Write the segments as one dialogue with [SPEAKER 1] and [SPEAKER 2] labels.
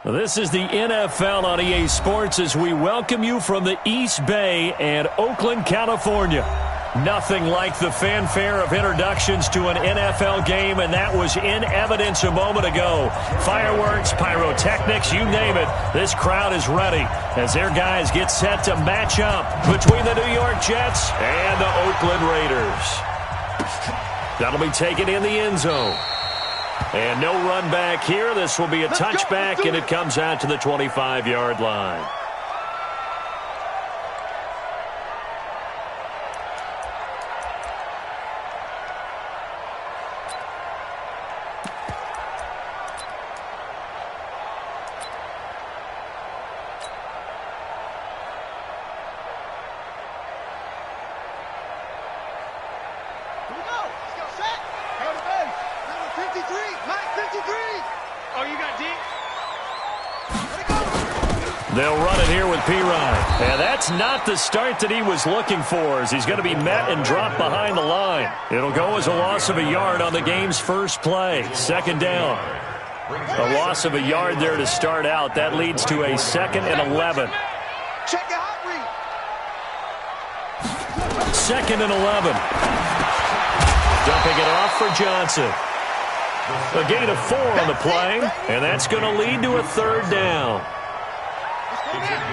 [SPEAKER 1] This is the NFL on EA Sports as we welcome you from the East Bay and Oakland, California. Nothing like the fanfare of introductions to an NFL game, and that was in evidence a moment ago. Fireworks, pyrotechnics, you name it. This crowd is ready as their guys get set to match up between the New York Jets and the Oakland Raiders. That'll be taken in the end zone. And no run back here. This will be a touchback, and it comes out to the 25-yard line. They'll run it here with P-Ryan. And that's not the start that he was looking for, as he's going to be met and dropped behind the line. It'll go as a loss of a yard on the game's first play. Second down. A loss of a yard there to start out. That leads to a 2nd and 11. Second and 11. Dumping it off for Johnson. A gain of 4 on the play, and that's going to lead to a 3rd down.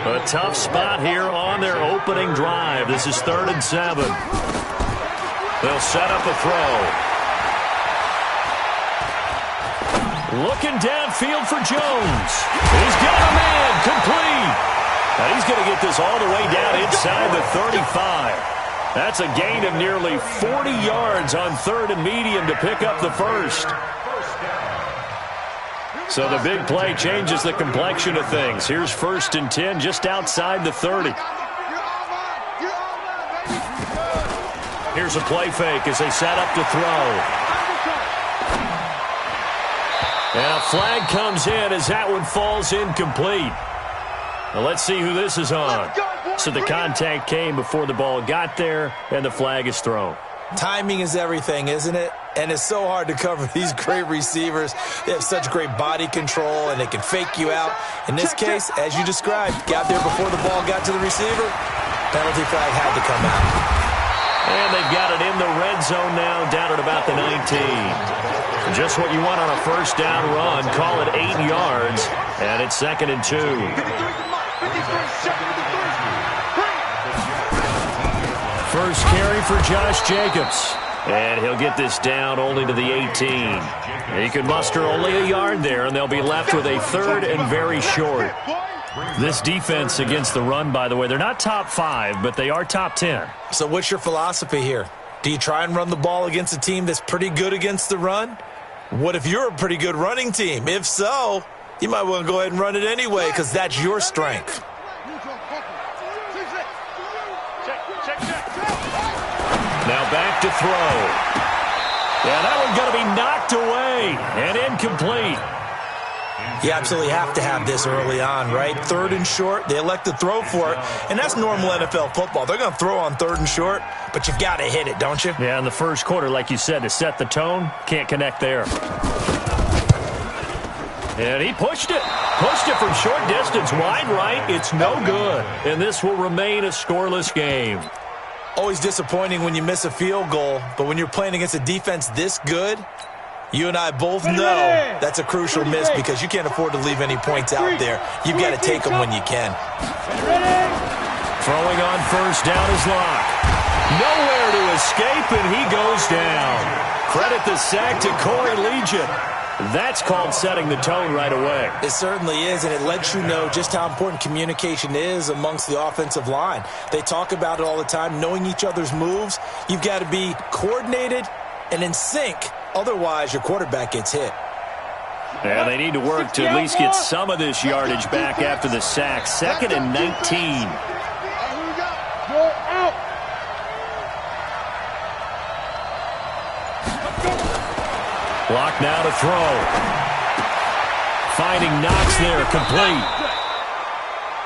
[SPEAKER 1] A tough spot here on their opening drive. This is 3rd and 7. They'll set up a throw. Looking downfield for Jones. He's got a man complete. Now he's going to get this all the way down inside the 35. That's a gain of nearly 40 yards on 3rd and medium to pick up the first. So the big play changes the complexion of things. Here's 1st and 10 just outside the 30. Here's a play fake as they set up to throw. And a flag comes in as that one falls incomplete. Now let's see who this is on. So the contact came before the ball got there, and the flag is thrown.
[SPEAKER 2] Timing is everything, isn't it? And it's so hard to cover these great receivers. They have such great body control, and they can fake you out. In this case, as you described, got there before the ball got to the receiver. Penalty flag had to come out.
[SPEAKER 1] And they've got it in the red zone now, down at about the 19. Just what you want on a 1st down run. Call it 8 yards, and it's 2nd and 2. First carry for Josh Jacobs. And he'll get this down only to the 18. He can muster only a yard there, and they'll be left with a 3rd and very short. This defense against the run, by the way, they're not top 5, but they are top 10.
[SPEAKER 2] So what's your philosophy here? Do you try and run the ball against a team that's pretty good against the run? What if you're a pretty good running team? If so, you might want to go ahead and run it anyway because that's your strength.
[SPEAKER 1] Now back to throw. Yeah, that one's going to be knocked away and incomplete.
[SPEAKER 2] You absolutely have to have this early on, right? 3rd and short, they elect to throw for it, and that's normal NFL football. They're going to throw on 3rd and short, but you've got to hit it, don't you?
[SPEAKER 1] Yeah, in the first quarter, like you said, to set the tone, can't connect there. And he pushed it. Pushed it from short distance, wide right. It's no good, and this will remain a scoreless game.
[SPEAKER 2] Always disappointing when you miss a field goal, but when you're playing against a defense this good, you and I both know that's a crucial miss because you can't afford to leave any points out there. You've got to take them when you can.
[SPEAKER 1] Throwing on 1st down is Locke. Nowhere to escape, and he goes down. Credit the sack to Corey Legion. That's called setting the tone right away.
[SPEAKER 2] It certainly is, and it lets you know just how important communication is amongst the offensive line. They talk about it all the time, knowing each other's moves. You've got to be coordinated and in sync. Otherwise, your quarterback gets hit.
[SPEAKER 1] Yeah, they need to work to at least get some of this yardage back after the sack. 2nd and 19. Block now to throw. Finding Knox there, complete.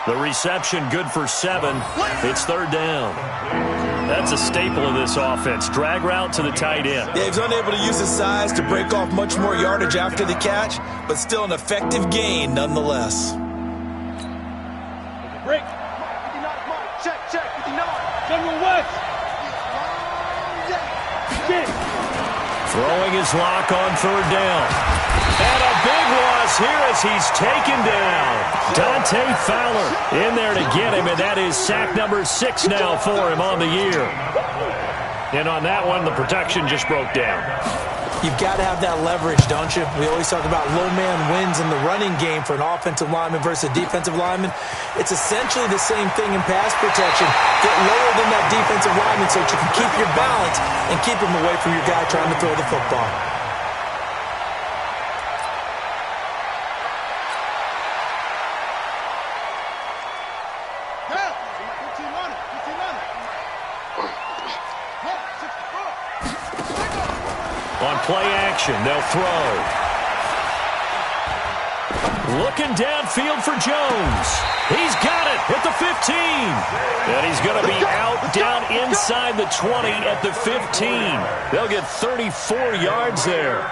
[SPEAKER 1] The reception good for 7. It's 3rd down. That's a staple of this offense. Drag route to the tight end.
[SPEAKER 2] Yeah, he's unable to use his size to break off much more yardage after the catch, but still an effective gain nonetheless.
[SPEAKER 3] Break. Check, 59. General West.
[SPEAKER 1] Throwing his lock on third down. And a big loss here as he's taken down. Dante Fowler in there to get him, and that is sack number 6 now for him on the year. And on that one, the protection just broke down.
[SPEAKER 2] You've got to have that leverage, don't you? We always talk about low man wins in the running game for an offensive lineman versus a defensive lineman. It's essentially the same thing in pass protection. Get lower than that defensive lineman so that you can keep your balance and keep him away from your guy trying to throw the football.
[SPEAKER 1] On play action, they'll throw. Looking downfield for Jones. He's got it at the 15. And he's going to be out down inside the 20 at the 15. They'll get 34 yards there.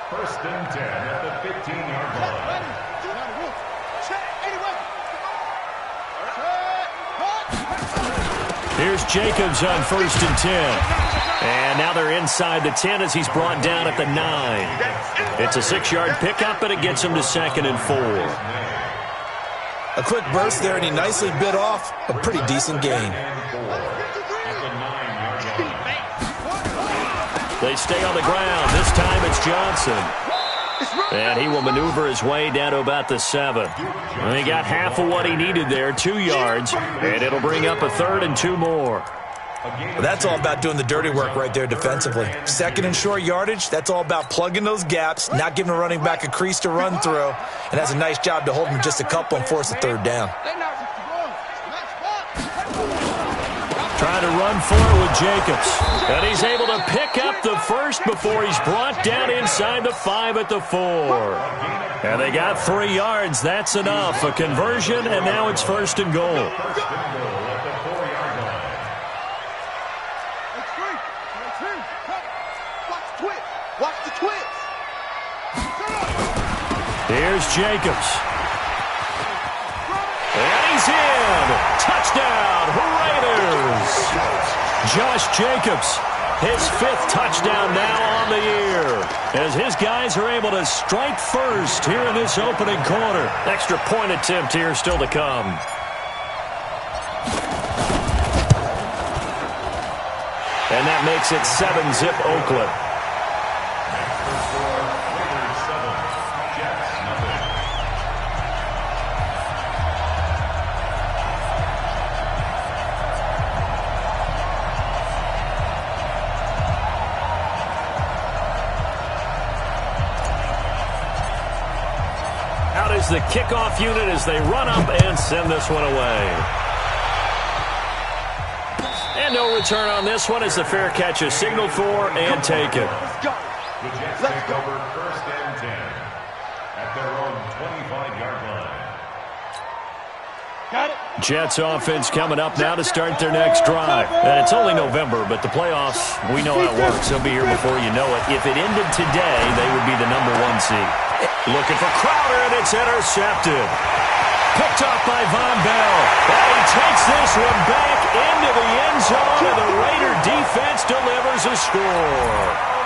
[SPEAKER 4] First and 10 at the 15-yard line.
[SPEAKER 1] Here's Jacobs on first and 10. And now they're inside the 10 as he's brought down at the 9. It's a 6-yard pickup, but it gets him to 2nd and 4.
[SPEAKER 2] A quick burst there, and he nicely bit off a pretty decent gain.
[SPEAKER 1] They stay on the ground. This time it's Johnson. And he will maneuver his way down to about the 7. And he got half of what he needed there, 2 yards. And it'll bring up a 3rd and 2 more.
[SPEAKER 2] Well, that's all about doing the dirty work right there defensively. 2nd and short yardage, that's all about plugging those gaps, not giving a running back a crease to run through. And that's a nice job to hold him just a couple and force a 3rd down.
[SPEAKER 1] Trying to run for it with Jacobs. And he's able to pick up the first before he's brought down inside the 5 at the 4. And they got 3 yards. That's enough. A conversion, and now it's 1st and goal. Here's Jacobs. And he's in. Touchdown, Raiders. Josh Jacobs, his 5th touchdown now on the year, as his guys are able to strike first here in this opening quarter. Extra point attempt here still to come. And that makes it 7-zip Oakland. Out is the kickoff unit as they run up and send this one away. And no return on this one as the fair catch is signaled for and taken.
[SPEAKER 4] The Jets take over 1st and 10 at their own 25-yard line.
[SPEAKER 3] Got it.
[SPEAKER 1] Jets offense coming up now to start their next drive. And it's only November, but the playoffs, we know how it works. They'll be here before you know it. If it ended today, they would be the number 1 seed. Looking for Crowder, and it's intercepted. Picked off by Von Bell. And he takes this one back into the end zone, and the Raider defense delivers a score.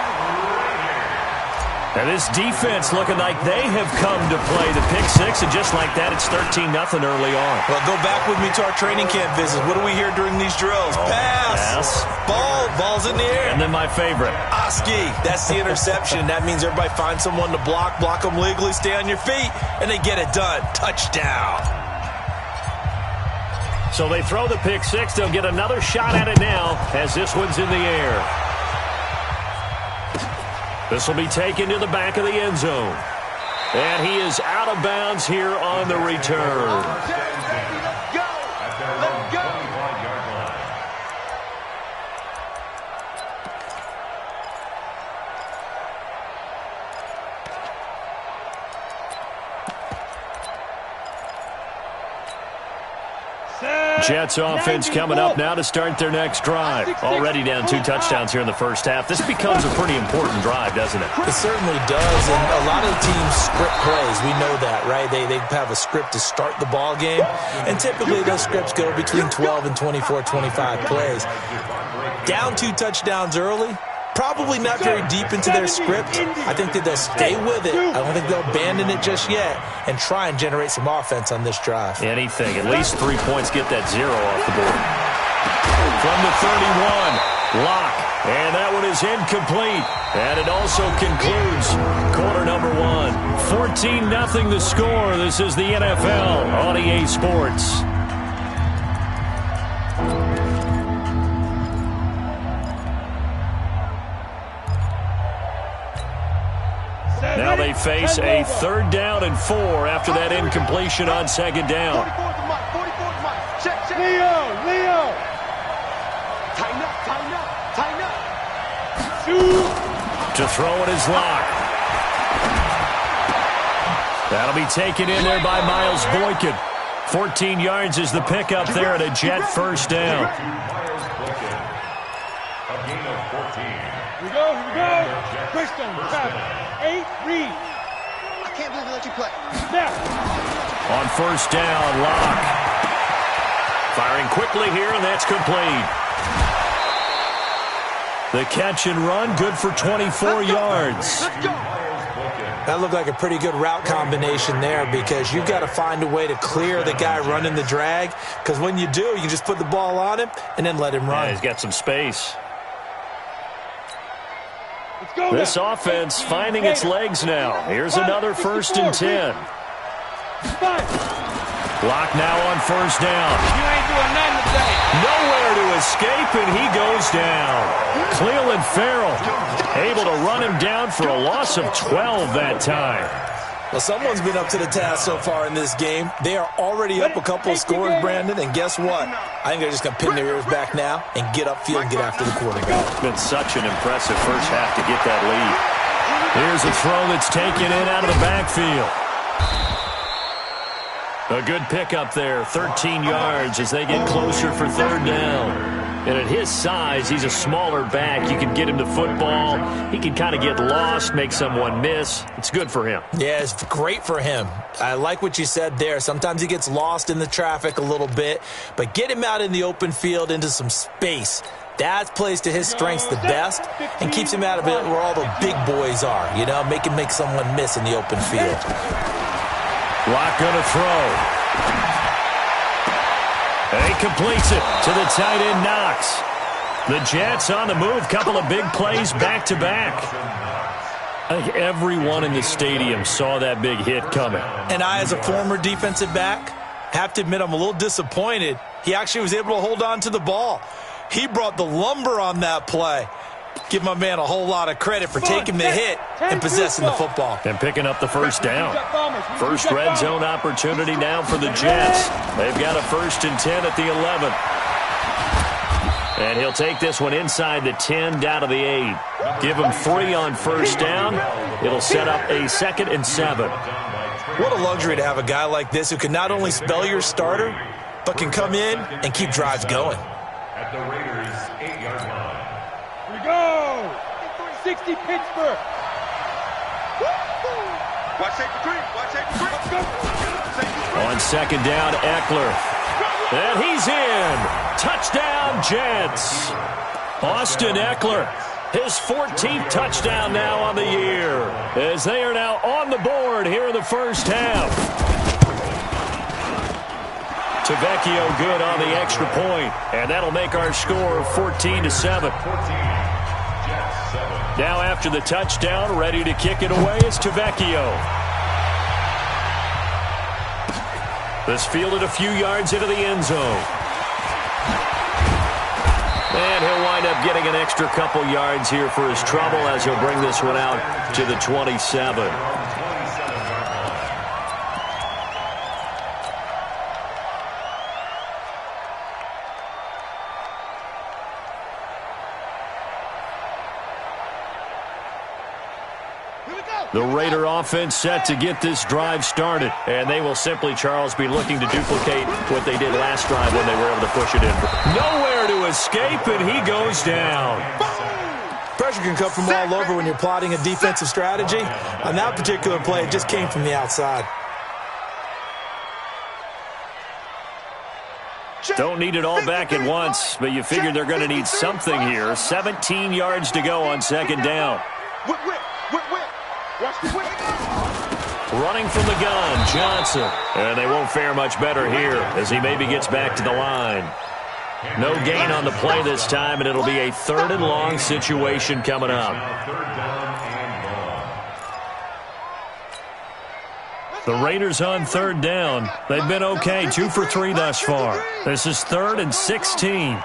[SPEAKER 1] And this defense looking like they have come to play the pick 6, and just like that, it's 13-0 early on.
[SPEAKER 2] Well, go back with me to our training camp visits. What do we hear during these drills? Pass. Ball's in the air.
[SPEAKER 1] And then my favorite.
[SPEAKER 2] Oski. That's the interception. That means everybody finds someone to block them legally, stay on your feet, and they get it done. Touchdown.
[SPEAKER 1] So they throw the pick 6. They'll get another shot at it now as this one's in the air. This will be taken to the back of the end zone. And he is out of bounds here on the return. Jets offense coming up now to start their next drive. Already down 2 touchdowns here in the first half. This becomes a pretty important drive, doesn't it?
[SPEAKER 2] It certainly does, and a lot of the teams script plays. We know that, right? They have a script to start the ball game, and typically those scripts go between 12 and 24, 25 plays. Down 2 touchdowns early, probably not very deep into their script. I think that they'll stay with it. I don't think they'll abandon it just yet and try and generate some offense on this drive.
[SPEAKER 1] Anything. At least 3 points, get that 0 off the board. From the 31, Locke. And that one is incomplete. And it also concludes quarter number 1. 14-0 the score. This is the NFL on EA Sports. Now they face a 3rd down and 4 after that incompletion on 2nd down.
[SPEAKER 3] 44's Mike. Check. Leo. Tighten up. Shoot.
[SPEAKER 1] To throw it is Locke. That'll be taken in there by Miles Boykin. 14 yards is the pickup there, and a Jet 1st down.
[SPEAKER 4] A gain of 14.
[SPEAKER 3] Here we go. Christian, 8, read. I can't believe they let you play.
[SPEAKER 1] On 1st down, Locke. Firing quickly here, and that's complete. The catch and run, good for 24 yards.
[SPEAKER 3] Let's go.
[SPEAKER 2] That looked like a pretty good route combination there because you've got to find a way to clear the guy running the drag, because when you do, you just put the ball on him and then let him run.
[SPEAKER 1] Yeah, he's got some space. This offense finding its legs now. Here's another 1st and 10. Locke now on 1st down.
[SPEAKER 3] You ain't doing nothing today.
[SPEAKER 1] Nowhere to escape, and he goes down. Cleveland Farrell able to run him down for a loss of 12 that time.
[SPEAKER 2] Well, someone's been up to the task so far in this game. They are already up a couple of scores, Brandon, and guess what? I think they're just going to pin their ears back now and get upfield and get after the quarterback.
[SPEAKER 1] It's been such an impressive first half to get that lead. Here's a throw that's taken in out of the backfield. A good pickup there, 13 yards as they get closer for 3rd down. And at his size, he's a smaller back. You can get him the football. He can kind of get lost, make someone miss. It's good for him.
[SPEAKER 2] Yeah, it's great for him. I like what you said there. Sometimes he gets lost in the traffic a little bit, but get him out in the open field into some space. That plays to his strengths the best and keeps him out of it where all the big boys are. You know, make someone miss in the open field.
[SPEAKER 1] Locke going to throw. And he completes it to the tight end, Knox. The Jets on the move. Couple of big plays back-to-back. I think everyone in the stadium saw that big hit coming.
[SPEAKER 2] And I, as a former defensive back, have to admit I'm a little disappointed. He actually was able to hold on to the ball. He brought the lumber on that play. Give my man a whole lot of credit for taking the hit and possessing the football.
[SPEAKER 1] And picking up the 1st down. First red zone opportunity now for the Jets. They've got a 1st and 10 at the 11. And he'll take this one inside the 10 down to the 8. Give him 3 on 1st down. It'll set up a 2nd and 7.
[SPEAKER 2] What a luxury to have a guy like this who can not only spell your starter, but can come in and keep drives going.
[SPEAKER 4] At the Raiders' 8-yard line.
[SPEAKER 3] Here we go. 60 Pittsburgh. Watch safety three.
[SPEAKER 1] On 2nd down, Eckler. And he's in. Touchdown, Jets. Austin Eckler, his 14th touchdown now on the year, as they are now on the board here in the first half. Tavecchio good on the extra point, and that'll make our score 14-7. Now after the touchdown, ready to kick it away is Tavecchio. This fielded a few yards into the end zone. And he'll wind up getting an extra couple yards here for his trouble as he'll bring this one out to the 27.
[SPEAKER 3] Here we go.
[SPEAKER 1] The Raider offense set to get this drive started. And they will simply, Charles, be looking to duplicate what they did last drive when they were able to push it in. Nowhere to escape, and he goes down.
[SPEAKER 2] Pressure can come from all over when you're plotting a defensive strategy. On that particular play, it just came from the outside.
[SPEAKER 1] Don't need it all back at once, but you figure they're going to need something here. 17 yards to go on second down. Running from the gun, Johnson. And they won't fare much better here as he maybe gets back to the line. No gain on the play this time, and it'll be a 3rd and long situation coming up. The Raiders on 3rd down. They've been okay, 2 for 3 thus far. This is 3rd and 16.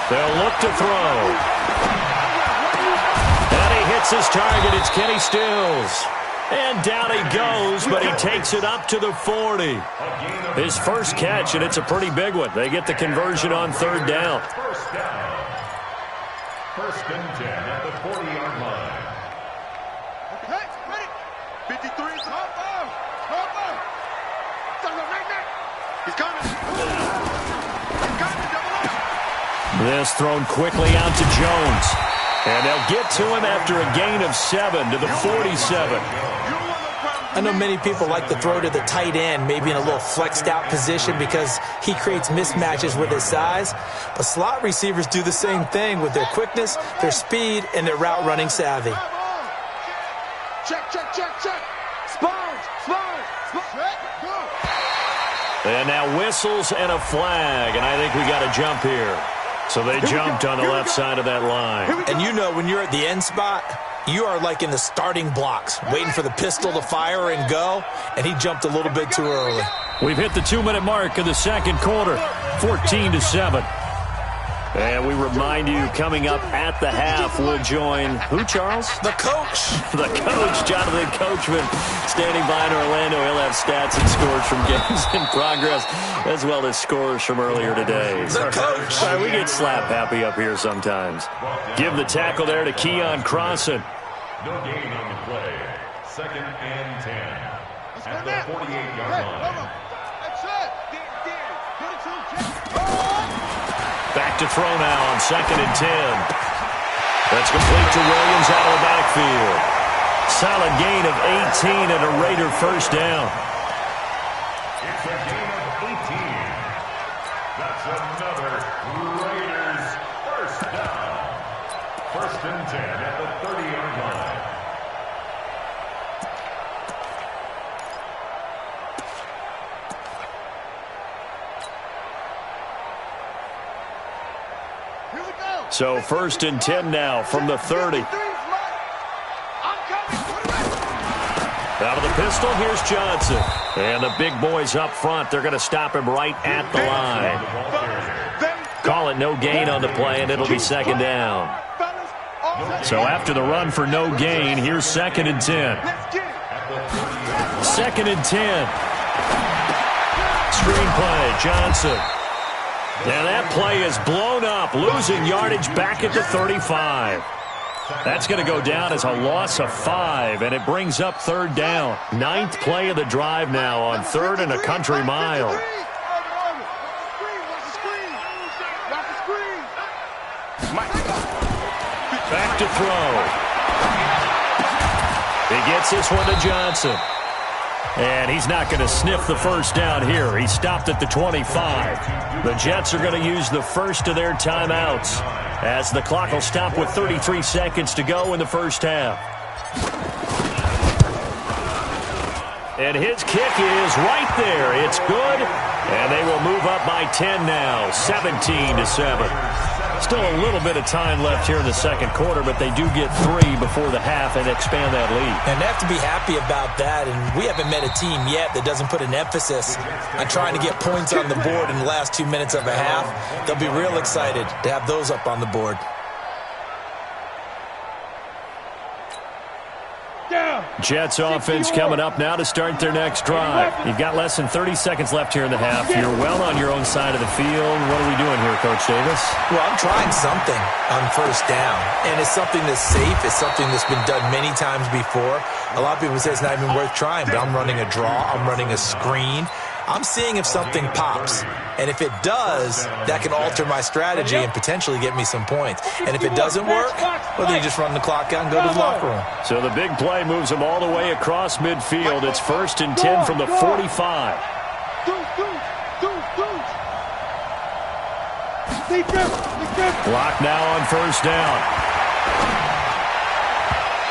[SPEAKER 1] They'll look to throw. And he hits his target. It's Kenny Stills. And down he goes, but he takes it up to the 40. His first catch, and it's a pretty big one. They get the conversion on 3rd down.
[SPEAKER 4] First and 10 at the 40-yard line.
[SPEAKER 3] Okay, ready. 53. Small ball. He's coming.
[SPEAKER 1] This thrown quickly out to Jones. And they'll get to him after a gain of 7 to the 47.
[SPEAKER 2] I know many people like to throw to the tight end, maybe in a little flexed out position because he creates mismatches with his size. But slot receivers do the same thing with their quickness, their speed, and their route running savvy.
[SPEAKER 3] Check. Sponge.
[SPEAKER 1] And now whistles and a flag, and I think we got a jump here. So they jumped on the left side of that line.
[SPEAKER 2] And you know when you're at the end spot, you are like in the starting blocks, waiting for the pistol to fire and go, and he jumped a little bit too early.
[SPEAKER 1] We've hit the 2-minute mark of the second quarter, 14-7. And we remind you, coming up at the half, we'll join who, Charles?
[SPEAKER 2] The coach.
[SPEAKER 1] The coach, Jonathan Coachman, standing by in Orlando. He'll have stats and scores from games in progress, as well as scores from earlier today.
[SPEAKER 2] The coach.
[SPEAKER 1] Sorry, we get slap happy up here sometimes. Give the tackle there to Keon Crossan.
[SPEAKER 4] No gain on the play. 2nd and 10 at the 48-yard line.
[SPEAKER 1] Back to throw now on 2nd and 10. That's complete to Williams out of the backfield. Solid gain of 18 and a Raider first down.
[SPEAKER 4] It's a gain of 18. That's another Raiders first down. 1st and 10 at the 30-yard line.
[SPEAKER 1] So 1st and 10 now from the 30. Out of the pistol, here's Johnson. And the big boys up front, they're going to stop him right at the line. Call it no gain on the play, and it'll be 2nd down. So after the run for no gain, here's 2nd and 10. 2nd and 10. Screen play, Johnson. And that play is blown up, losing yardage back at the 35. That's going to go down as a loss of 5, and it brings up 3rd down. 9th play of the drive now on 3rd and a country mile. Back to throw. He gets this one to Johnson. And he's not going to sniff the first down here. He stopped at the 25. The Jets are going to use the first of their timeouts as the clock will stop with 33 seconds to go in the first half. And his kick is right there. It's good. And they will move up by 10 now, 17-7. Still a little bit of time left here in the second quarter, but they do get 3 before the half and expand that lead.
[SPEAKER 2] And they have to be happy about that, and we haven't met a team yet that doesn't put an emphasis on trying to get points on the board in the last 2 minutes of a half. They'll be real excited to have those up on the board.
[SPEAKER 3] Down.
[SPEAKER 1] Jets offense coming up now to start their next drive. You've got less than 30 seconds left here in the half. You're well on your own side of the field. What are we doing here, Coach Davis?
[SPEAKER 2] Well, I'm trying something on first down, and it's something that's safe. It's something that's been done many times before. A lot of people say it's not even worth trying, but I'm running a draw. I'm running a screen. I'm seeing if something pops. And if it does, that can alter my strategy and potentially get me some points. And if it doesn't work, well, then you just run the clock out and go to the locker room.
[SPEAKER 1] So the big play moves them all the way across midfield. It's 1st and 10 from the 45. Clock now on first down.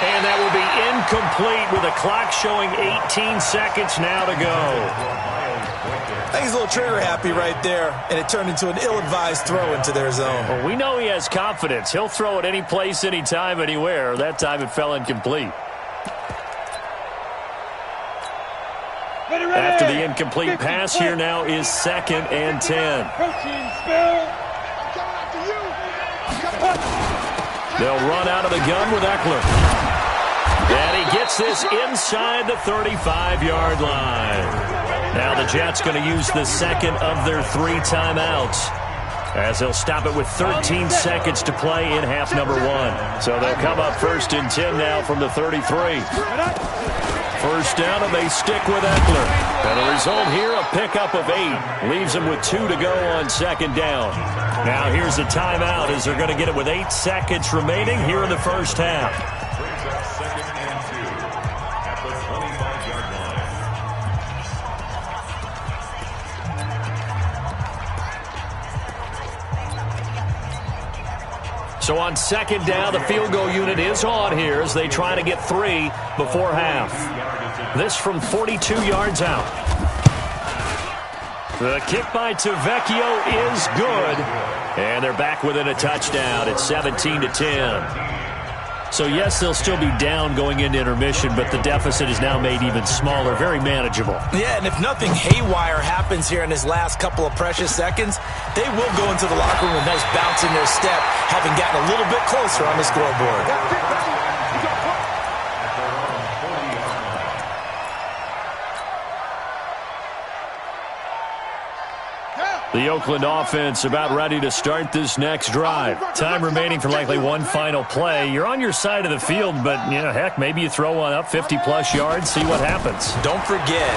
[SPEAKER 1] And that will be incomplete with the clock showing 18 seconds now to go.
[SPEAKER 2] I think he's a little trigger happy right there, and it turned into an ill-advised throw into their zone.
[SPEAKER 1] Well, we know he has confidence. He'll throw it any place, anytime, anywhere. That time it fell incomplete. After the incomplete pass, here now is 2nd and 10. They'll run out of the gun with Eckler. And he gets this inside the 35-yard line. Now the Jets going to use the second of their 3 timeouts, as they'll stop it with 13 seconds to play in half number 1. So they'll come up 1st and 10 now from the 33. First down, and they stick with Eckler. And the result here, a pickup of 8. Leaves them with 2 to go on 2nd down. Now here's a timeout as they're going to get it with 8 seconds remaining here in the first half. So on 2nd down, the field goal unit is on here as they try to get 3 before half. This from 42 yards out. The kick by Tavecchio is good. And they're back within a touchdown. It's 17-10. So, yes, they'll still be down going into intermission, but the deficit is now made even smaller, very manageable.
[SPEAKER 2] Yeah, and if nothing haywire happens here in his last couple of precious seconds, they will go into the locker room with a nice bounce in their step, having gotten a little bit closer on the scoreboard.
[SPEAKER 1] The Oakland offense about ready to start this next drive. Time remaining for likely one final play. You're on your side of the field, but, you know, heck, maybe you throw one up 50-plus yards, see what happens.
[SPEAKER 2] Don't forget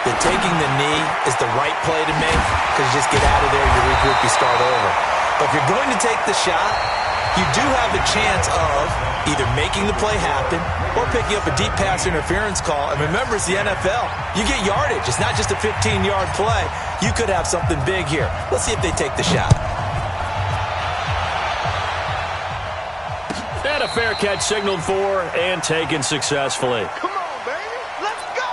[SPEAKER 2] that taking the knee is the right play to make, because you just get out of there, you regroup, you start over. But if you're going to take the shot, you do have a chance of either making the play happen or picking up a deep pass interference call. And remember, it's the NFL. You get yardage. It's not just a 15-yard play. You could have something big here. Let's see if they take the shot.
[SPEAKER 1] And a fair catch signaled for and taken successfully.
[SPEAKER 3] Come on, baby. Let's go.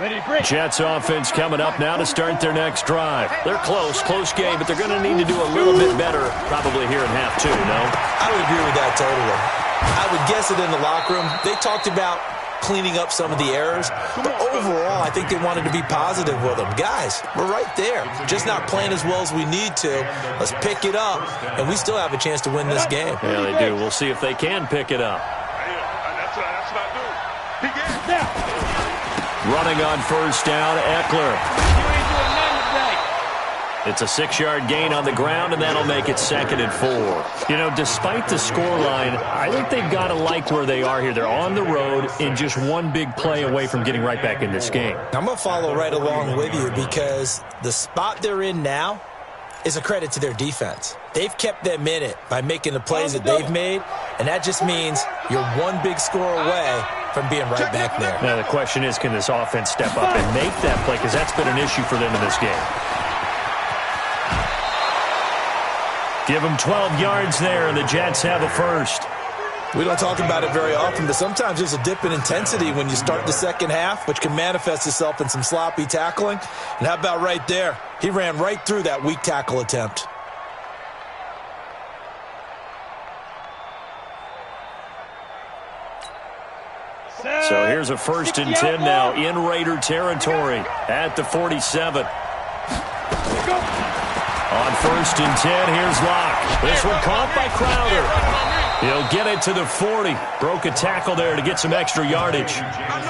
[SPEAKER 3] Ready, break.
[SPEAKER 1] Jets offense coming up now to start their next drive. They're close game, but they're going to need to do a little bit better probably here in half 2, no?
[SPEAKER 2] I would agree with that totally. I would guess it in the locker room. They talked about cleaning up some of the errors, but overall, I think they wanted to be positive with them. Guys, we're right there. Just not playing as well as we need to. Let's pick it up, and we still have a chance to win this game.
[SPEAKER 1] Yeah, they do. We'll see if they can pick it up.
[SPEAKER 3] That's what I do. He gets now.
[SPEAKER 1] Running on first down, Eckler.
[SPEAKER 3] You ain't doing nothing today.
[SPEAKER 1] It's a 6-yard gain on the ground, and that'll make it 2nd and 4. You know, despite the scoreline, I think they've got to like where they are here. They're on the road and just one big play away from getting right back in this game.
[SPEAKER 2] I'm going to follow right along with you because the spot they're in now is a credit to their defense. They've kept them in it by making the plays that they've made, and that just means you're one big score away from being right back there.
[SPEAKER 1] Now, the question is, can this offense step up and make that play? Because that's been an issue for them in this game. Give them 12 yards there, and the Jets have a first.
[SPEAKER 2] We don't talk about it very often, but sometimes there's a dip in intensity when you start the second half, which can manifest itself in some sloppy tackling. And how about right there? He ran right through that weak tackle attempt.
[SPEAKER 1] So here's a 1st and 10 now in Raider territory at the 47. On 1st and 10, here's Locke. This one caught by Crowder. He'll get it to the 40. Broke a tackle there to get some extra yardage.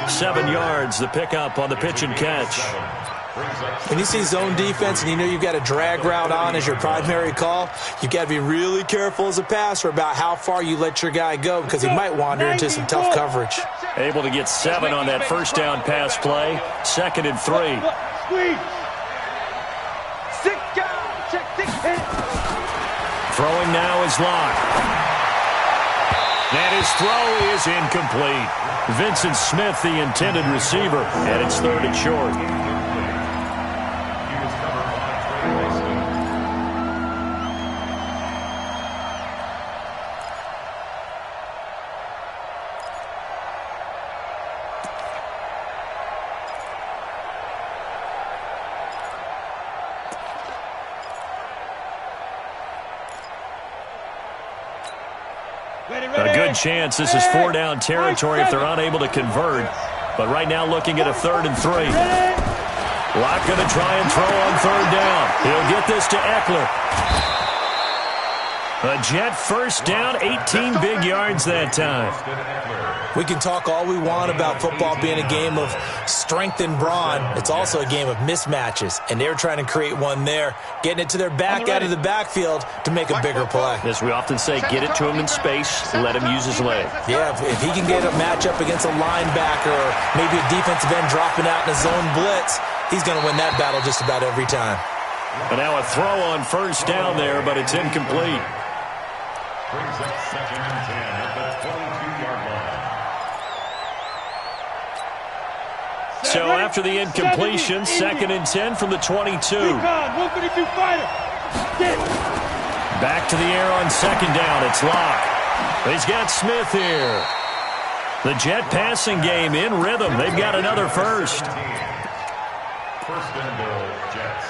[SPEAKER 1] 7 yards, the pickup on the pitch and catch.
[SPEAKER 2] When you see zone defense and you know you've got a drag route on as your primary call, you've got to be really careful as a passer about how far you let your guy go because he might wander into some tough coverage.
[SPEAKER 1] Able to get 7 on that first down pass play. 2nd and 3. Throwing now is Locke. And his throw is incomplete. Vincent Smith, the intended receiver, and it's 3rd and short. A good chance this is 4-down territory if they're unable to convert. But right now looking at a 3rd and 3. Locke going to try and throw on 3rd down. He'll get this to Eckler. A Jet first down, 18 big yards that time.
[SPEAKER 2] We can talk all we want about football being a game of strength and brawn. It's also a game of mismatches, and they're trying to create one there, getting it to their back out of the backfield to make a bigger play.
[SPEAKER 1] As we often say, get it to him in space, let him use his leg.
[SPEAKER 2] Yeah, if he can get a matchup against a linebacker or maybe a defensive end dropping out in a zone blitz, he's going to win that battle just about every time.
[SPEAKER 1] And now a throw on first down there, but it's incomplete.
[SPEAKER 4] Brings up 2nd and 10 at the 22-yard line.
[SPEAKER 1] So after the incompletion, 2nd and 10 from the 22. Back to the air on 2nd down. It's Locke. He's got Smith here. The Jet passing game in rhythm. They've got another first.
[SPEAKER 4] 1st and goal, Jets.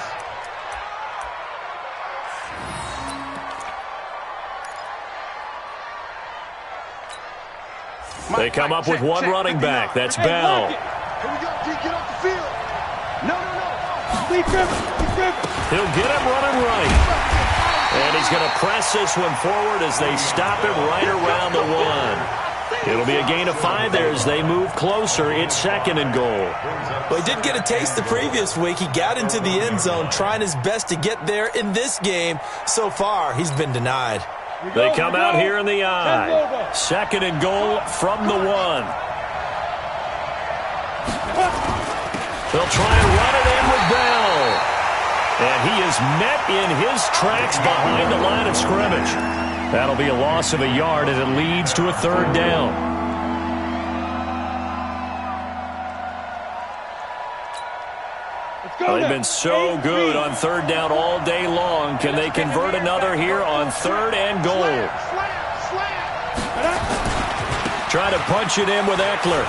[SPEAKER 1] They come up with one running back. That's Bell.
[SPEAKER 3] Here we go, get off the field. No.
[SPEAKER 1] He'll get him running right. And he's going to press this one forward as they stop him right around the 1. It'll be a gain of 5 there as they move closer. It's 2nd and goal.
[SPEAKER 2] Well, he did get a taste the previous week. He got into the end zone trying his best to get there in this game. So far, he's been denied.
[SPEAKER 1] They come out here in the eye. 2nd and goal from the 1. They'll try and run it in with Bell. And he is met in his tracks behind the line of scrimmage. That'll be a loss of a yard, and it leads to a 3rd down. They've been so good on 3rd down all day long. Can they convert another here on 3rd and goal? Try to punch it in with Eckler.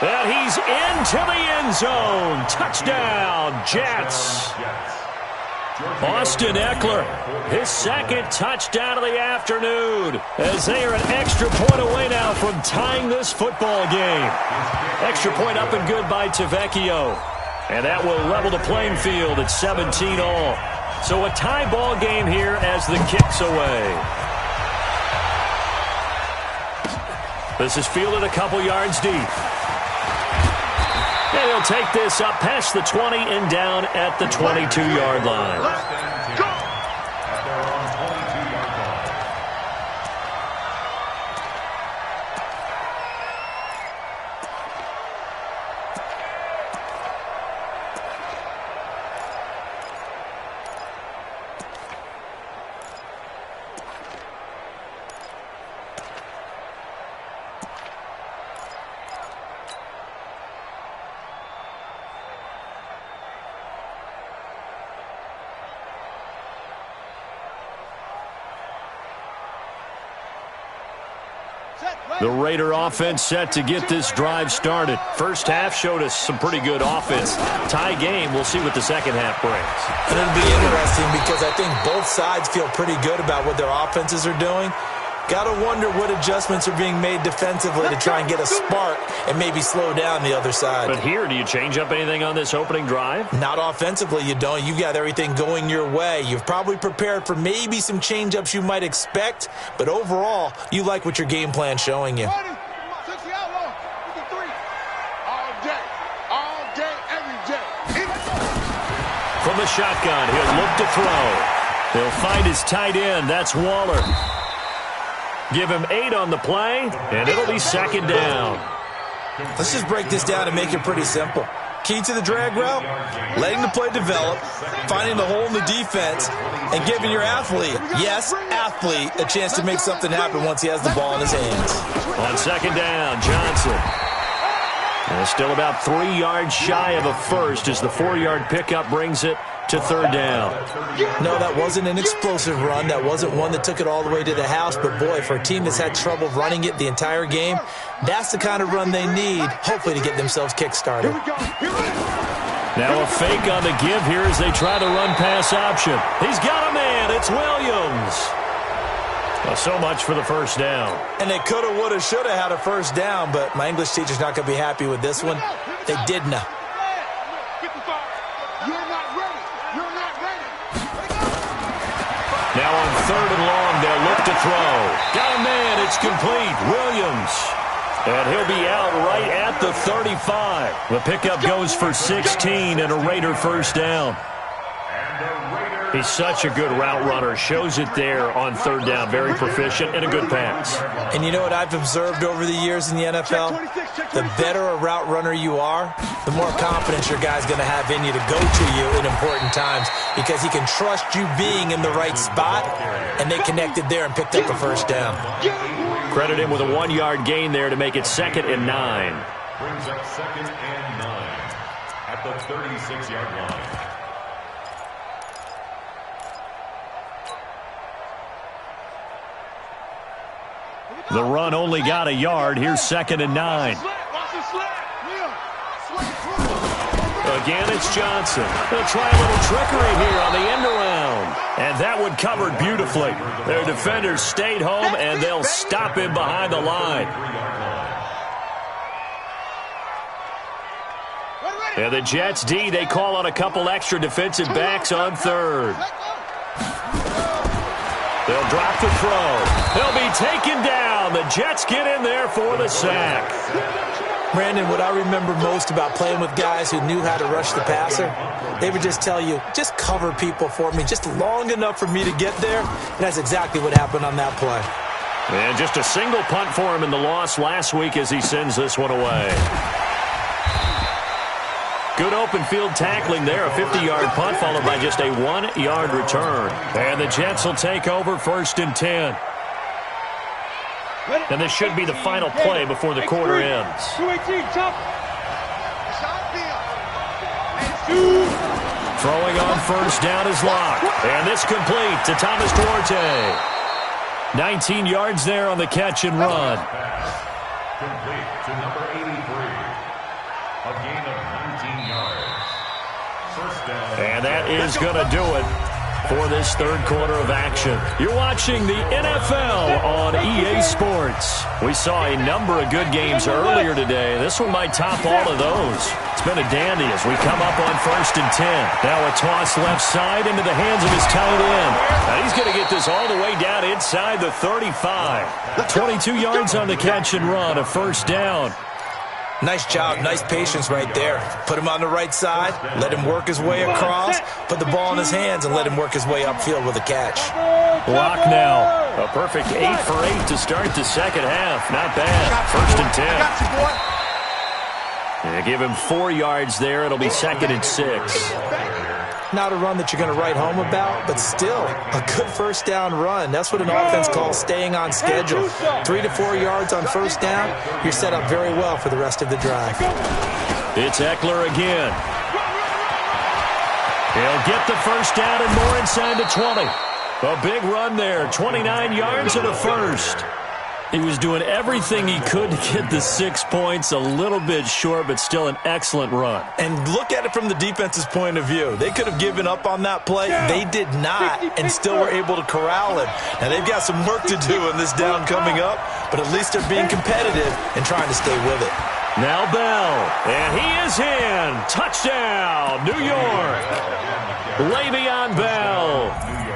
[SPEAKER 1] And he's into the end zone. Touchdown, Jets. Austin Eckler, his 2nd touchdown of the afternoon, as they are an extra point away now from tying this football game. Extra point up and good by Tavecchio. And that will level the playing field at 17 all. So a tie ball game here as the kick's away. This is fielded a couple yards deep. And he'll take this up past the 20 and down at the 22-yard line. The Raider offense set to get this drive started. First half showed us some pretty good offense. Tie game, we'll see what the second half brings.
[SPEAKER 2] And it'll be interesting because I think both sides feel pretty good about what their offenses are doing. Got to wonder what adjustments are being made defensively to try and get a spark and maybe slow down the other side.
[SPEAKER 1] But here, do you change up anything on this opening drive?
[SPEAKER 2] Not offensively, you don't. You've got everything going your way. You've probably prepared for maybe some change-ups you might expect, but overall, you like what your game plan's showing you.
[SPEAKER 3] From
[SPEAKER 1] the shotgun, he'll look to throw. He'll find his tight end. That's Waller. Give him 8 on the play, and it'll be second down.
[SPEAKER 2] Let's just break this down and make it pretty simple. Key to the drag route, letting the play develop, finding the hole in the defense, and giving your athlete, yes, athlete, a chance to make something happen once he has the ball in his hands.
[SPEAKER 1] On second down, Johnson. And still about 3 yards shy of a first as the 4-yard pickup brings it to third down.
[SPEAKER 2] No, that wasn't an explosive run. That wasn't one that took it all the way to the house. But, boy, for a team that's had trouble running it the entire game, that's the kind of run they need, hopefully, to get themselves kick-started.
[SPEAKER 1] Now a fake on the give here as they try the run-pass option. He's got a man. It's Williams. Well, so much for the first down.
[SPEAKER 2] And they coulda, woulda, shoulda had a first down, but my English teacher's not going to be happy with this one. They didn't.
[SPEAKER 1] Now on third and long, they'll look to throw. Got a man. It's complete. Williams. And he'll be out right at the 35. The pickup goes for 16 and a Raider first down. He's such a good route runner. Shows it there on third down. Very proficient and a good pass.
[SPEAKER 2] And you know what I've observed over the years in the NFL? The better a route runner you are, the more confidence your guy's going to have in you to go to you in important times because he can trust you being in the right spot, and they connected there and picked up a first down.
[SPEAKER 1] Credit him with a 1-yard gain there to make it 2nd and 9.
[SPEAKER 4] Brings up 2nd and 9 at the 36-yard line.
[SPEAKER 1] The run only got a yard. Here's 2nd and 9. Again, it's Johnson. They'll try a little trickery here on the end around. And that one covered beautifully. Their defenders stayed home, and they'll stop him behind the line. And the Jets D, they call on a couple extra defensive backs on third. They'll drop the throw. They'll be taken down. The Jets get in there for the sack.
[SPEAKER 2] Brandon, what I remember most about playing with guys who knew how to rush the passer, they would just tell you, just cover people for me, just long enough for me to get there. And that's exactly what happened on that play.
[SPEAKER 1] And just a single punt for him in the loss last week as he sends this one away. Good open field tackling there, a 50-yard punt followed by just a 1-yard return. And the Jets will take over 1st and 10. And this should be the final play before the quarter ends. Throwing on first down is Locke. And this complete to Thomas Duarte. 19 yards there on the catch and run.
[SPEAKER 4] Complete to number 83. A gain of 19 yards. First down.
[SPEAKER 1] And that is going to do it for this third quarter of action. You're watching the NFL on EA Sports. We saw a number of good games earlier today. This one might top all of those. It's been a dandy as we come up on 1st and 10. Now a toss left side into the hands of his tight end. Now he's going to get this all the way down inside the 35. 22 yards on the catch and run, a first down.
[SPEAKER 2] Nice job, nice patience right there. Put him on the right side, let him work his way across, put the ball in his hands, and let him work his way upfield with a catch.
[SPEAKER 1] Locke now. A perfect 8 for 8 to start the second half. Not bad. 1st and 10. And give him 4 yards there. It'll be 2nd and 6.
[SPEAKER 2] Not a run that you're going to write home about, but still a good first down run. That's what an offense calls staying on schedule. 3 to 4 yards on first down, you're set up very well for the rest of the drive.
[SPEAKER 1] It's Eckler again. He'll get the first down and more inside the 20. A big run there, 29 yards and a first. He was doing everything he could to get the 6 points, a little bit short, but still an excellent run.
[SPEAKER 2] And look at it from the defense's point of view. They could have given up on that play. They did not, and still were able to corral him. Now, they've got some work to do in this down coming up, but at least they're being competitive and trying to stay with it.
[SPEAKER 1] Now Bell, and he is in. Touchdown, New York. Le'Veon Bell,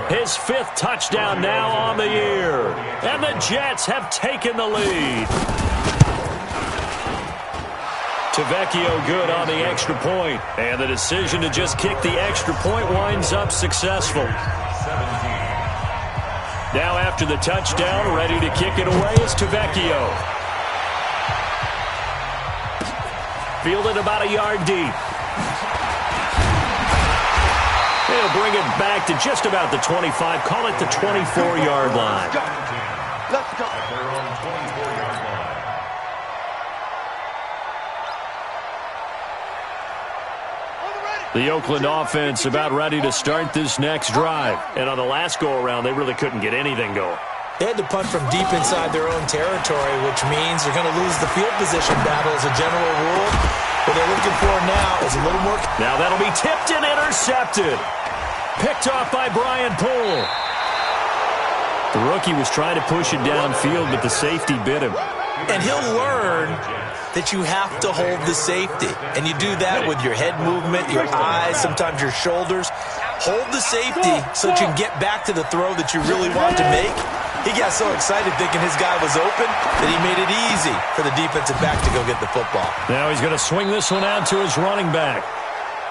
[SPEAKER 1] his 5th touchdown now on the year. And the Jets have taken the lead. Tavecchio good on the extra point. And the decision to just kick the extra point winds up successful. Now after the touchdown, ready to kick it away is Tavecchio. Fielded about a yard deep. He'll bring it back to just about the 25. Call it the 24-yard line.
[SPEAKER 3] Let's go.
[SPEAKER 4] At their own 24-yard line.
[SPEAKER 1] The Oakland offense about ready to start this next drive. And on the last go-around, they really couldn't get anything going.
[SPEAKER 2] They had to punt from deep inside their own territory, which means they're going to lose the field position battle as a general rule. What they're looking for now is a little more.
[SPEAKER 1] Now that'll be tipped and intercepted. Picked off by Brian Poole. The rookie was trying to push it downfield, but the safety bit him.
[SPEAKER 2] And he'll learn that you have to hold the safety. And you do that with your head movement, your eyes, sometimes your shoulders. Hold the safety so that you can get back to the throw that you really want to make. He got so excited thinking his guy was open that he made it easy for the defensive back to go get the football.
[SPEAKER 1] Now he's going to swing this one out to his running back.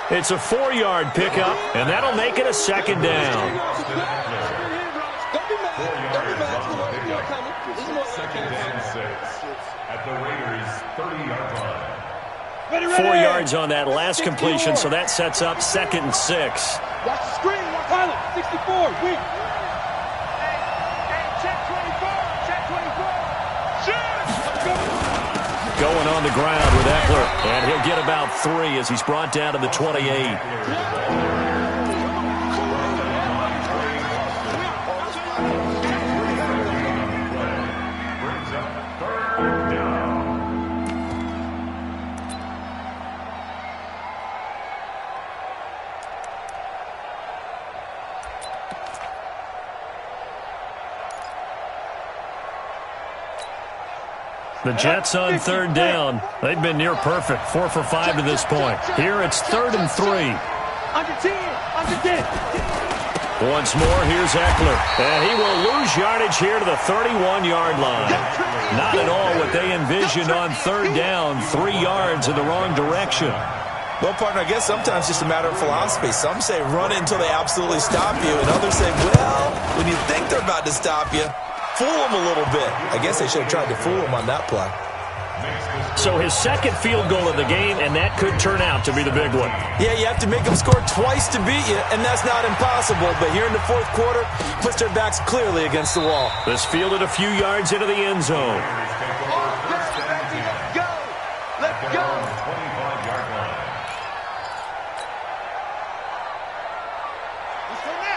[SPEAKER 1] It's a 4-yard pickup, and that'll make it a 2nd down.
[SPEAKER 4] 2nd and 6 at the Raiders' 30-yard line.
[SPEAKER 1] 4 yards on that last completion, so that sets up 2nd and 6.
[SPEAKER 3] Watch the screen. Pilot, 64. Weak. Check 24. Check 24. Shoot.
[SPEAKER 1] Going on the ground with Eckler, and he'll get about 3 as he's brought down to the 28. The Jets on 3rd down. They've been near perfect, 4 for 5 to this point. Here it's 3rd and 3.
[SPEAKER 3] Under 10. Under 10.
[SPEAKER 1] Once more, here's Eckler. And he will lose yardage here to the 31-yard line. Not at all what they envisioned on 3rd down. 3 yards in the wrong direction.
[SPEAKER 2] Well, partner, I guess sometimes it's just a matter of philosophy. Some say run it until they absolutely stop you, and others say, well, when you think they're about to stop you, fool them a little bit. I guess they should have tried to fool him on that play.
[SPEAKER 1] So his 2nd field goal of the game, and that could turn out to be the big one.
[SPEAKER 2] Yeah, you have to make them score twice to beat you, and that's not impossible. But here in the 4th quarter, puts their backs clearly against the wall.
[SPEAKER 1] This fielded a few yards into the end zone.
[SPEAKER 3] Go. Let's go.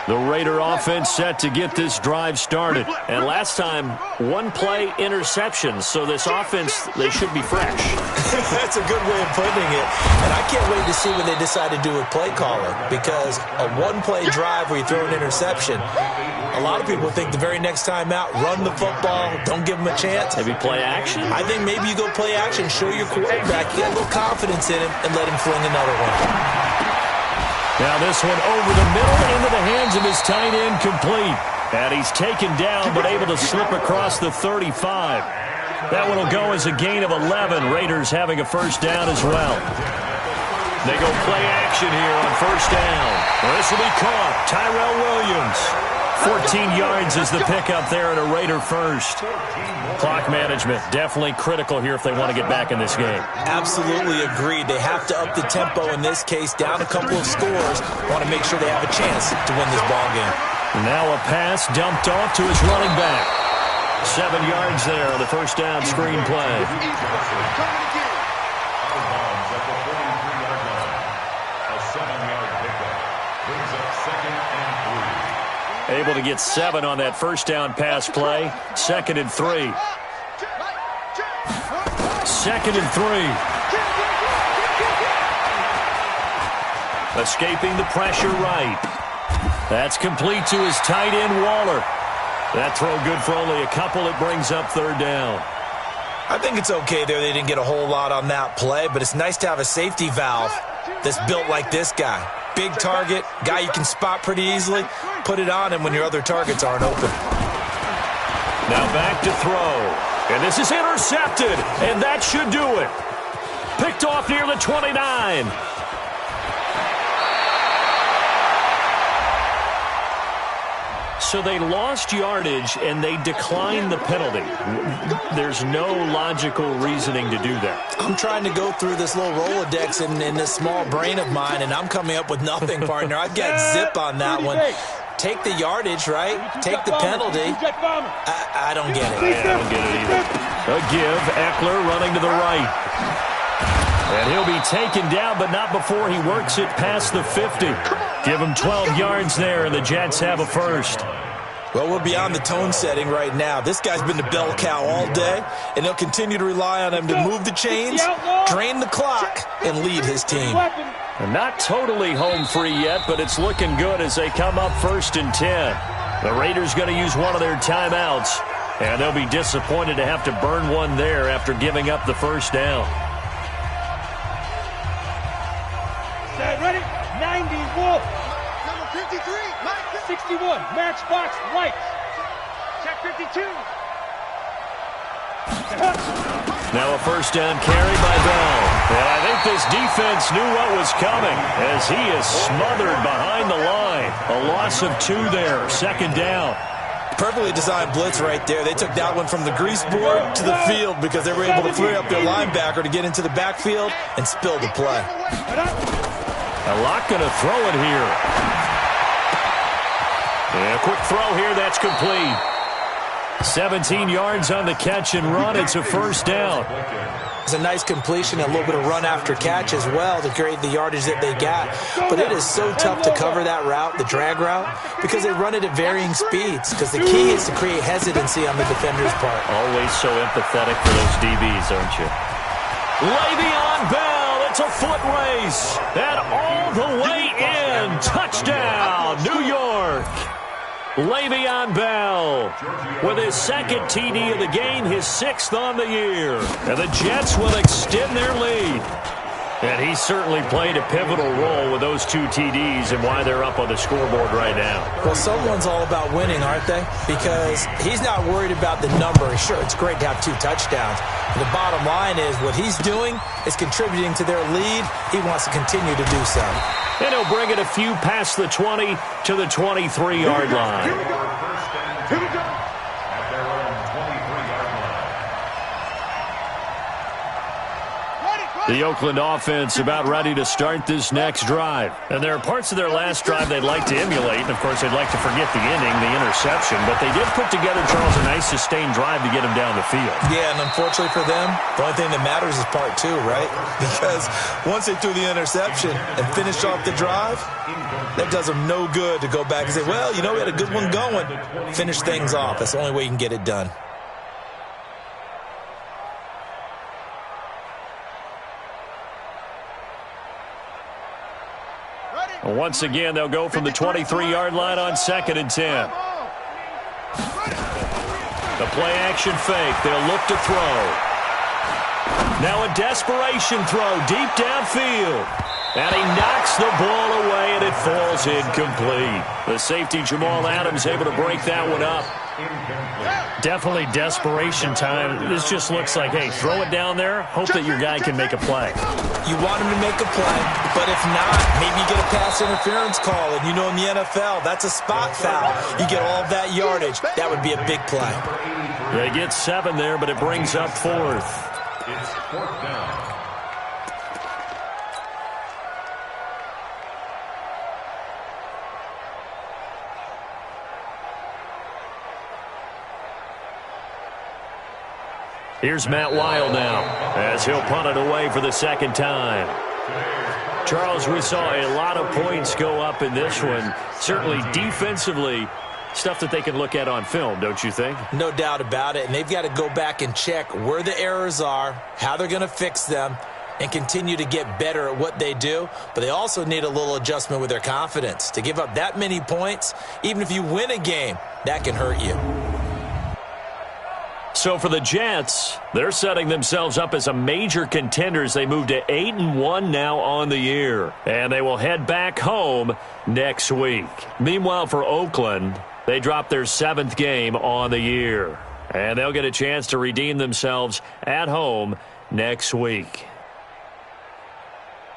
[SPEAKER 1] The Raider offense set to get this drive started. And last time, 1-play interception. So this offense, they should be fresh.
[SPEAKER 2] That's a good way of putting it. And I can't wait to see what they decide to do with play calling. Because a 1-play drive where you throw an interception, a lot of people think the very next time out, run the football, don't give them a chance.
[SPEAKER 1] Maybe play action?
[SPEAKER 2] I think maybe you go play action, show your quarterback, you got a little confidence in him, and let him fling another one.
[SPEAKER 1] Now this one over the middle into the hands of his tight end, complete. And he's taken down but able to slip across the 35. That one will go as a gain of 11. Raiders having a 1st down as well. They go play action here on 1st down. This will be caught. Tyrell Williams. 14 yards is the pickup there at a Raider 1st. Clock management definitely critical here if they want to get back in this game.
[SPEAKER 2] Absolutely agreed. They have to up the tempo in this case, down a couple of scores. Want to make sure they have a chance to win this ball game.
[SPEAKER 1] Now a pass dumped off to his running back. 7 yards there on the 1st down screen play. Able to get 7 on that 1st down pass play. 2nd and 3. 2nd and 3. Escaping the pressure right. That's complete to his tight end, Waller. That throw good for only a couple. It brings up 3rd down.
[SPEAKER 2] I think it's okay there. They didn't get a whole lot on that play, but it's nice to have a safety valve that's built like this guy. Big target, guy you can spot pretty easily. Put it on him when your other targets aren't open.
[SPEAKER 1] Now back to throw. And this is intercepted, and that should do it. Picked off near the 29. So they lost yardage, and they declined the penalty. There's no logical reasoning to do that.
[SPEAKER 2] I'm trying to go through this little Rolodex in this small brain of mine, and I'm coming up with nothing, partner. I've got zip on that one. Take the yardage, right? Take the penalty. I don't get it.
[SPEAKER 1] I don't get it either. A give, Eckler running to the right. And he'll be taken down, but not before he works it past the 50. Give him 12 yards there, and the Jets have a first.
[SPEAKER 2] Well, we're beyond the tone setting right now. This guy's been the bell cow all day, and they'll continue to rely on him to move the chains, drain the clock, and lead his team.
[SPEAKER 1] And not totally home free yet, but it's looking good as they come up 1st and 10. The Raiders going to use one of their timeouts, and they'll be disappointed to have to burn one there after giving up the 1st down.
[SPEAKER 3] Ready? 90 Wolf. Number 53, Mike. 61, Matchbox White. Check 52.
[SPEAKER 1] Now a 1st down carry by Bell. And I think this defense knew what was coming as he is smothered behind the line. A loss of 2 there, 2nd down.
[SPEAKER 2] Perfectly designed blitz right there. They took that one from the grease board to the field because they were able to free up their linebacker to get into the backfield and spill the play.
[SPEAKER 1] A lot going to throw it here. And a quick throw here, that's complete. 17 yards on the catch and run. It's a 1st down.
[SPEAKER 2] It's a nice completion, a little bit of run after catch as well to create the yardage that they got. But it is so tough to cover that route, the drag route, because they run it at varying speeds. Because the key is to create hesitancy on the defender's part.
[SPEAKER 1] Always so empathetic for those DBs, aren't you? Le'Veon Bell. It's a foot race, and all the way in. Touchdown, New York. Le'Veon Bell with his 2nd TD of the game, his 6th on the year. And the Jets will extend their lead. And he certainly played a pivotal role with those 2 TDs and why they're up on the scoreboard right now.
[SPEAKER 2] Well, someone's all about winning, aren't they? Because he's not worried about the number. Sure, it's great to have 2 touchdowns. But the bottom line is what he's doing is contributing to their lead. He wants to continue to do so.
[SPEAKER 1] And he'll bring it a few past the 20 to the 23-yard line.
[SPEAKER 4] Here we go. At their own 23-yard line.
[SPEAKER 1] The Oakland offense about ready to start this next drive. And there are parts of their last drive they'd like to emulate. And, of course, they'd like to forget the inning, the interception. But they did put together, Charles, a nice sustained drive to get him down the field.
[SPEAKER 2] Yeah, and unfortunately for them, the only thing that matters is part 2, right? Because once they threw the interception and finished off the drive, that does them no good to go back and say, well, you know, we had a good one going. Finish things off. That's the only way you can get it done.
[SPEAKER 1] Once again, they'll go from the 23-yard line on 2nd and 10. The play-action fake. They'll look to throw. Now a desperation throw deep downfield. And he knocks the ball away, and it falls incomplete. The safety, Jamal Adams, able to break that one up. Definitely desperation time. This just looks like, hey, throw it down there, hope that your guy can make a play.
[SPEAKER 2] You want him to make a play, but if not, maybe you get a pass interference call. And you know in the NFL, that's a spot foul. You get all of that yardage. That would be a big play.
[SPEAKER 1] They get 7 there, but it brings up 4th.
[SPEAKER 4] It's 4th down.
[SPEAKER 1] Here's Matt Weil now as he'll punt it away for the 2nd time. Charles, we saw a lot of points go up in this one. Certainly defensively, Stuff that they can look at on film, don't you think?
[SPEAKER 2] No doubt about it. And they've got to go back and check where the errors are, how they're going to fix them, and continue to get better at what they do. But they also need a little adjustment with their confidence. To give up that many points, even if you win a game, that can hurt you.
[SPEAKER 1] So for the Jets, they're setting themselves up as a major contenders. They move to 8-1 now on the year, and they will head back home next week. Meanwhile, for Oakland, they dropped their 7th game on the year, and they'll get a chance to redeem themselves at home next week.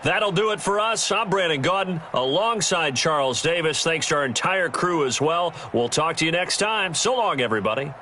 [SPEAKER 1] That'll do it for us. I'm Brandon Gaudin alongside Charles Davis. Thanks to our entire crew as well. We'll talk to you next time. So long, everybody.